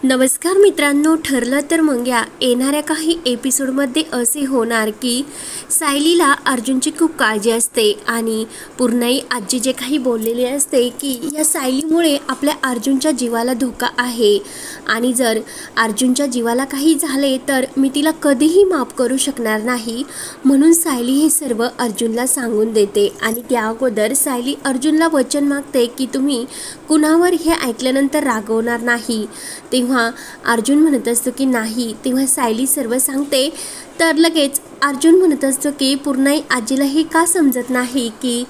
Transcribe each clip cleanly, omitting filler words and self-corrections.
नमस्कार मित्रांनो, ठरलं तर मग या येणाऱ्या काही एपिसोडमध्ये असे होणार की सायलीला अर्जुनची खूप काळजी असते आणि पूर्णाई आजी जे काही बोललेले असते की या सायलीमुळे आपल्या अर्जुनच्या जीवाला धोका आहे आणि जर अर्जुनच्या जीवाला काही झाले तर मी तिला कधीही माफ करू शकणार नाही, म्हणून सायली हे सर्व अर्जुनला सांगून देते. आणि त्या अगोदर सायली अर्जुनला वचन मागते की तुम्ही कुणावर हे ऐकल्यानंतर रागवणार नाही. तेव्हा अर्जुन म्हणत असतो की नाही. तेव्हा सायली सर्व सांगते तर लगेच अर्जुन म्हणत असतो की पूर्णाई आजीला हे का समजत नाही की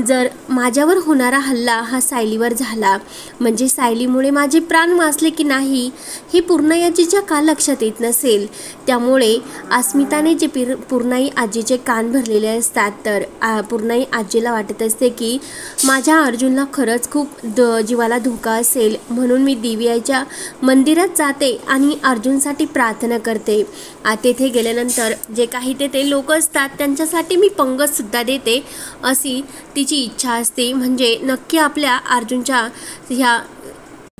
जर माझ्यावर होणारा हल्ला हा सायलीवर झाला म्हणजे सायलीमुळे माझे प्राण वाचले की नाही हे पूर्णाई आजीच्या का लक्षात येत नसेल. त्यामुळे अस्मिताने जे पूर्णाई आजीचे कान भरलेले असतात तर पूर्णाई आजीला वाटत असते की माझ्या अर्जुनला खरंच खूप जीवाला धोका असेल, म्हणून मी दिव्याच्या मंदिरात जाते आणि अर्जुनसाठी प्रार्थना करते. तेथे गेल्यानंतर जे काही तेथे लोक असतात त्यांच्यासाठी मी पंगतसुद्धा देते अशी तिची इच्छा असते, म्हणजे नक्की आपल्या अर्जुनच्या ह्या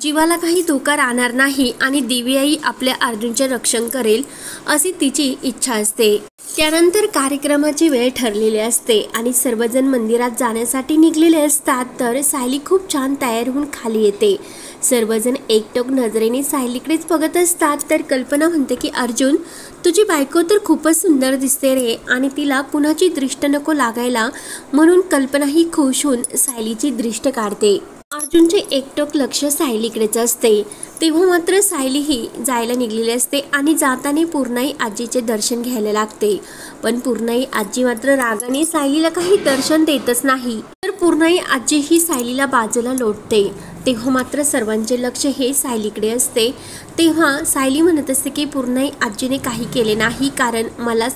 जीवाला काही धोका राहणार नाही आणि दिव्याही आपल्या अर्जुनचे रक्षण करेल अशी तिची इच्छा असते. त्यानंतर कार्यक्रमाची वेळ ठरलेली असते आणि सर्वजण मंदिरात जाण्यासाठी निघलेले असतात. तर सायली खूप छान तयार होऊन खाली येते. सर्वजण एकटक नजरेने सायलीकडेच बघत असतात. तर कल्पना म्हणते की अर्जुन, तुझी बायको तर खूपच सुंदर दिसते रे, आणि तिला कुणाची दृष्ट नको लागायला, म्हणून कल्पना ही खुश होऊन सायलीची दृष्ट काढते. अर्जुनचे एकटक लक्ष सायलीकडेच असते. तेव्हा मात्र सायली ही जायला निघलेली असते आणि जाताना पूर्णाई आजीचे दर्शन घ्यायला लागते. पण पूर्णाई आजी मात्र रागाने सायलीला काही दर्शन देतच नाही. तर पूर्णाई आजी ही सायलीला बाजूला लोटते. तेव्हा मात्र सर्वांचे लक्ष हे सायलीकडे असते. तेव्हा सायली म्हणत असते की पूर्णाई आजीने काही केले नाही, कारण मला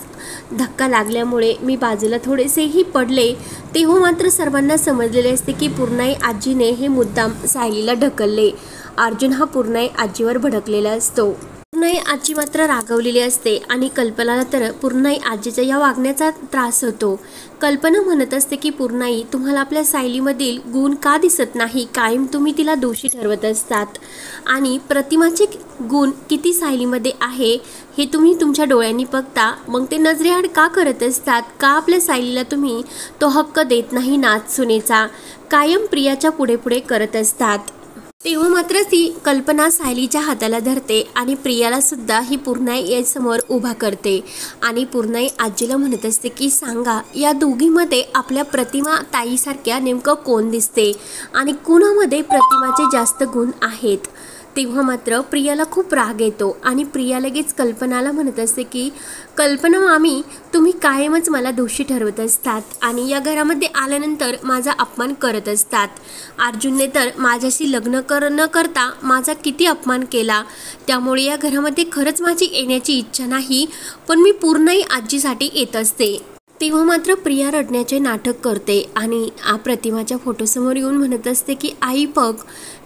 धक्का लागल्यामुळे मी बाजूला थोडेसेही पडले. तेव्हा मात्र सर्वांना समजलेले असते की पूर्णाई आजीने हे मुद्दाम सायलीला ढकलले. अर्जुन हा पूर्णाई आजीवर भडकलेला असतो. पूर्णाई आजी मात्र रागवलेली असते आणि कल्पनाला तर पूर्णाई आजीच्या या वागण्याचा त्रास होतो. कल्पना म्हणत असते की पूर्णाई, तुम्हाला आपल्या सायलीमधील गुण का दिसत नाही? कायम तुम्ही तिला दोषी ठरवत असतात आणि प्रतिमाचे गुण किती सायलीमध्ये आहे हे तुम्ही तुमच्या डोळ्यांनी बघता, मग ते नजरेआड का करत असतात? का आपल्या सायलीला तुम्ही तो हक्क देत नाही नाच सुनेचा? कायम प्रियाच्या पुढे पुढे करत असतात. तेव्हा मात्र ती कल्पना सायलीच्या हाताला धरते आणि प्रियाला सुद्धा ही पूर्णाई समोर उभा करते आणि पूर्णाई आजीला म्हणत असते की सांगा, या दोघीमध्ये आपल्या प्रतिमा ताईसारख्या नेमकं कोण दिसते आणि कुणामध्ये प्रतिमाचे जास्त गुण आहेत? तेव्हा मात्र प्रियाला खूप राग येतो आणि प्रिया लगेच कल्पनाला म्हणत असते की कल्पना मामी, तुम्ही कायमच मला दोषी ठरवत असतात आणि या घरामध्ये आल्यानंतर माझा अपमान करत असतात. अर्जुनने तर माझ्याशी लग्न न करता माझा किती अपमान केला, त्यामुळे या घरामध्ये खरंच माझी येण्याची इच्छा नाही, पण मी पूर्णही आजीसाठी येत असते. तेव्हा मात्र प्रिया रडण्याचे नाटक करते आणि प्रतिमाच्या फोटोसमोर येऊन म्हणत असते की आई बघ,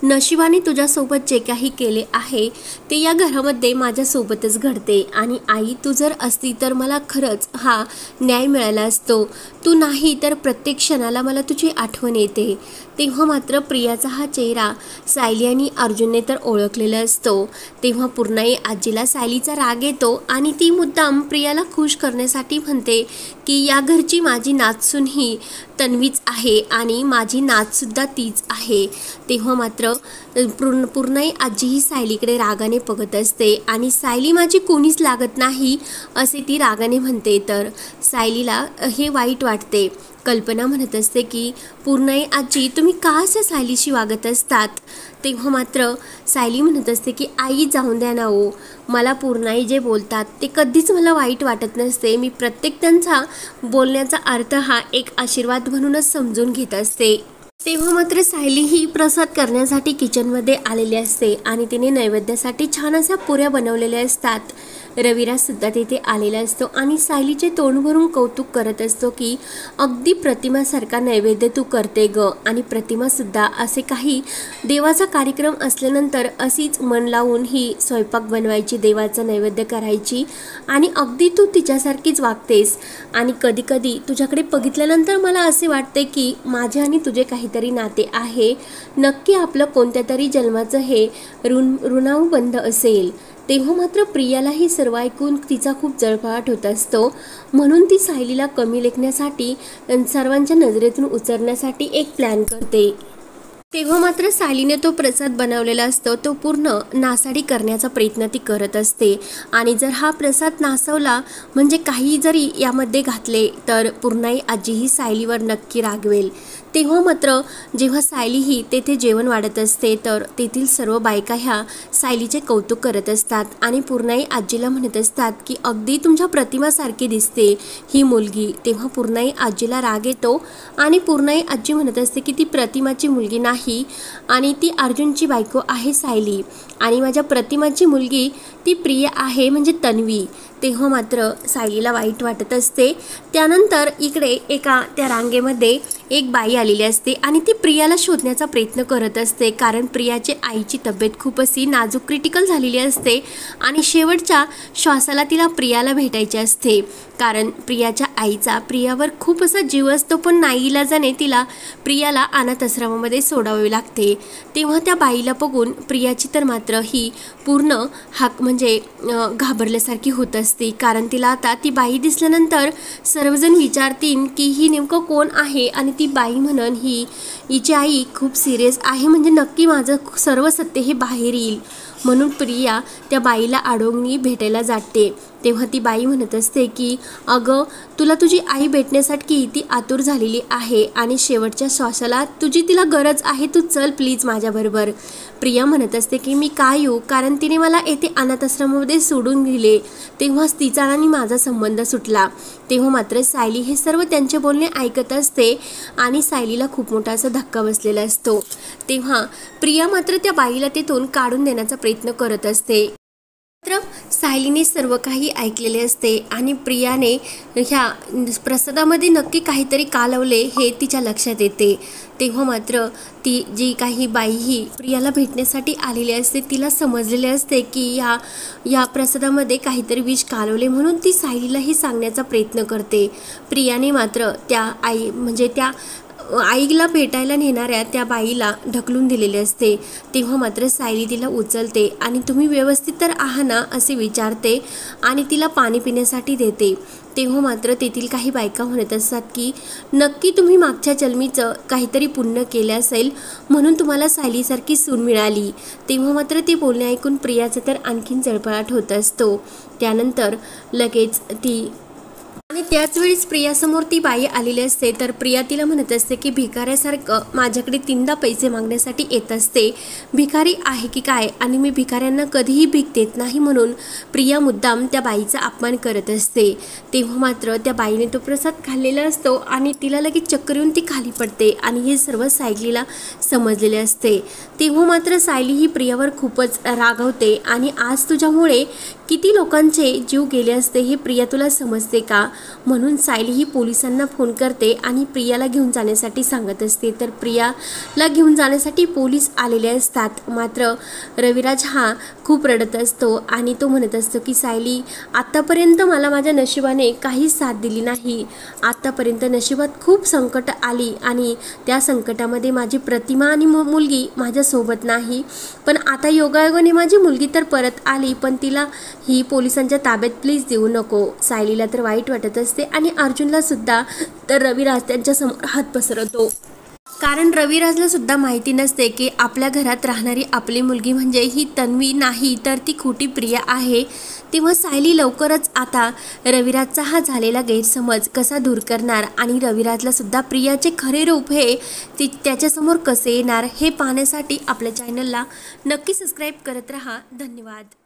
नशिबाने तुझ्यासोबत जे काही केले आहे ते या घरामध्ये माझ्यासोबतच घडते आणि आई, तू जर असती तर मला खरंच हा न्याय मिळाला असतो. तू नाही तर प्रत्येक क्षणाला मला तुझी आठवण येते. तेव्हा मात्र प्रियाचा हा चेहरा सायली आणि अर्जुनने तर ओळखलेला असतो. तेव्हा पूर्णाई आजीला सायलीचा राग येतो आणि ती मुद्दाम प्रियाला खुश करण्यासाठी म्हणते की या घरची माझी नाचसून ही तन्वीच आहे आणि माझी नाचसुद्धा तीच आहे. तेव्हा मात्र पूर्णाई आजी ही सायलीकडे रागाने बघत असते आणि सायली माझी कोणीच लागत नाही असे ती रागाने म्हणते. तर सायलीला हे वाईट वाटते. कल्पना म्हणत असते की पूर्णाई आजी, तुम्ही का असं सायलीशी वागत असतात? तेव्हा मात्र सायली म्हणत असते की आई, जाऊन द्या ना हो, मला पूर्णाई जे बोलतात ते कधीच मला वाईट वाटत नसते. मी प्रत्येक त्यांचा बोलण्याचा अर्थ हा एक आशीर्वाद म्हणूनच समजून घेत असते. तेव्हा मात्र सायली ही प्रसाद करण्यासाठी किचनमध्ये आलेली असते आणि तिने नैवेद्यासाठी छान अशा पुऱ्या बनवलेल्या असतात. रविराज सुद्धा तेथे आलेला असतो आणि सायलीचे तोंड भरून कौतुक करत असतो की अगदी प्रतिमासारखा नैवेद्य तू करते ग। आणि प्रतिमा सुद्धा असे काही देवाचा कार्यक्रम असल्यानंतर अशीच मन लावून ही स्वयंपाक बनवायची, देवाचा नैवेद्य करायची आणि अगदी तू तिच्यासारखीच वागतेस। आणि कधी कधी तुझ्याकडे बघितल्यानंतर मला असे वाटते की माझे आणि तुझे काहीतरी नाते आहे, नक्की आपलं कोणत्या तरी जन्माचं हे ऋणानुबंध असेल। तेव्हा मात्र प्रियाला ही सर्व ऐकून तिचा खूप जळफळाट होत असतो, म्हणून ती सायलीला कमी लेखण्यासाठी सर्वांच्या नजरेतून उचलण्यासाठी एक प्लॅन करते। तेव्हा मात्र सायलीने तो प्रसाद बनवलेला असतो तो पूर्ण नासाडी करण्याचा प्रयत्न ती करत असते आणि जर हा प्रसाद नासवला म्हणजे काही जरी यामध्ये घातले तर पूर्णाई आजी ही सायलीवर नक्की रागवेल। तेव्हा मात्र जेव्हा सायली ही तेथे जेवण वाढत असते तर तेथील सर्व बायका ह्या सायलीचे कौतुक करत असतात आणि पूर्णाई आजीला म्हणत असतात की अगदी तुमच्या प्रतिमासारखी दिसते ही मुलगी। तेव्हा पूर्णाई आजीला राग येतो आणि पूर्णाई आजी म्हणत असते की ती प्रतिमाची मुलगी नाही आणि ती अर्जुनची बायको आहे सायली आणि माझ्या प्रतिमाची मुलगी ती प्रिया आहे म्हणजे तन्वी। तेव्हा मात्र सायलीला वाईट वाटत असते। त्यानंतर इकडे एका त्या रांगेमध्ये एक बाई आलेली असते आणि ती प्रियाला शोधण्याचा प्रयत्न करत असते, कारण प्रियाची आईची तब्येत खूप अशी नाजूक क्रिटिकल झालेली असते आणि शेवटच्या श्वासाला तिला प्रियाला भेटायचे असते, कारण प्रियाच्या आईचा प्रियावर खूप असा जीव असतो, पण नाईलाजाने तिला प्रियाला अनाथ आश्रमामध्ये सोडावे लागते। तेव्हा त्या बाईला बघून प्रियाची तर मात्र ही पूर्ण हाक म्हणजे घाबरल्यासारखी होत असते, कारण तिला आता ती बाई दिसल्यानंतर सर्वजण विचारतील की ही नेमकं कोण आहे आणि ती बाई म्हणून हिची आई खूप सिरियस आहे, म्हणजे नक्की माझं सर्व सत्य हे बाहेर येईल, म्हणून प्रिया त्या बाईला आडोंगी भेटायला जाते। तेव्हा ती बाई म्हणत असते की अगं तुला तुझी आई भेटण्यासाठी ती आतुर झालेली आहे आणि शेवटच्या श्वासाला तुझी तिला गरज आहे, तू चल प्लीज माझ्याबरोबर। प्रिया म्हणत असते की मी काय येऊ, कारण तिने मला येथे अनाथ आश्रमामध्ये सोडून दिले, तेव्हाच तिचा आणि माझा संबंध सुटला। तेव्हा मात्र सायली हे सर्व त्यांचे बोलणे ऐकत असते आणि सायलीला खूप मोठा असा धक्का बसलेला असतो। तेव्हा प्रिया मात्र त्या बाईला तिथून काढून देण्याचा प्रयत्न करत असते। सायलीने सर्व काही ऐकलेले असते आणि प्रियाने ह्या प्रसादामध्ये नक्की काहीतरी कालवले हे तिच्या लक्षात येते। तेव्हा मात्र ती जी काही बाई ही प्रियाला भेटण्यासाठी आलेली असते तिला समजलेले असते की या प्रसादामध्ये काहीतरी विष कालवले, म्हणून ती सायलीलाही सांगण्याचा प्रयत्न करते। प्रियाने मात्र त्या आई म्हणजे त्या आईला भेटायला नेणाऱ्या त्या बाईला ढकलून दिलेले असते। तेव्हा मात्र सायली तिला उचलते आणि तुम्ही व्यवस्थित तर आहात ना असे विचारते आणि तिला पाणी पिण्यासाठी देते। तेव्हा मात्र तेथील काही बायका म्हणत असतात की नक्की तुम्ही मागच्या जन्मीचं काहीतरी पुण्य केले असेल म्हणून तुम्हाला सायलीसारखी सून मिळाली। तेव्हा मात्र ते बोलणे ऐकून प्रियाचं तर आणखीन जळफळाट होत असतो। त्यानंतर लगेच ती आणि त्याच वेळेस प्रियासमोर ती बाई आलेली असते तर प्रिया तिला म्हणत असते की भिकाऱ्यासारखं माझ्याकडे 3दा पैसे मागण्यासाठी येत असते, भिकारी आहे की काय, आणि मी भिकाऱ्यांना कधीही भीक देत नाही, म्हणून प्रिया मुद्दाम त्या बाईचा अपमान करत असते। तेव्हा मात्र त्या बाईने तो प्रसाद खाल्लेला असतो आणि तिला लगेच चक्कर येऊन ती खाली पडते आणि हे सर्व सायलीला समजलेले असते। तेव्हा मात्र सायली ही प्रियावर खूपच रागावते आणि आज तुझ्यामुळे किती लोकांचे जीव गेले असते हे प्रिया तुला समजते का, म्हणून सायली ही पोलिसांना फोन करते आणि प्रियाला घेऊन जाण्यासाठी सांगत असते। तर प्रियाला घेऊन जाण्यासाठी पोलीस आलेले असतात, मात्र रविराज हा खूप रडत असतो आणि तो म्हणत असतो की सायली आत्तापर्यंत मला माझ्या नशिबाने काहीच साथ दिली नाही, आत्तापर्यंत नशिबात खूप संकट आली आणि त्या संकटामध्ये माझी प्रतिमा आणि मुलगी माझ्यासोबत नाही, पण आता योगायोगाने माझी मुलगी तर परत आली, पण तिला ही पोलिसांच्या ताब्यात प्लीज देऊ नको। सायलीला तर वाईट वाटत असते आणि अर्जुनला सुद्धा। तर रविराज त्यांच्या समोर हात पसरवतो, कारण रविराजला सुद्धा माहिती नसते की आपल्या घरात राहणारी आपली मुलगी म्हणजे ही तन्वी नाही तर ती खोटी प्रिया आहे। तेव्हा सायली लवकरच आता रविराजचा हा झालेला गैरसमज कसा दूर करणार आणि रविराजला सुद्धा प्रियाचे खरे रूप हे त्याच्यासमोर कसे येणार हे पाहण्यासाठी आपल्या चॅनलला नक्की सबस्क्राईब करत रहा। धन्यवाद।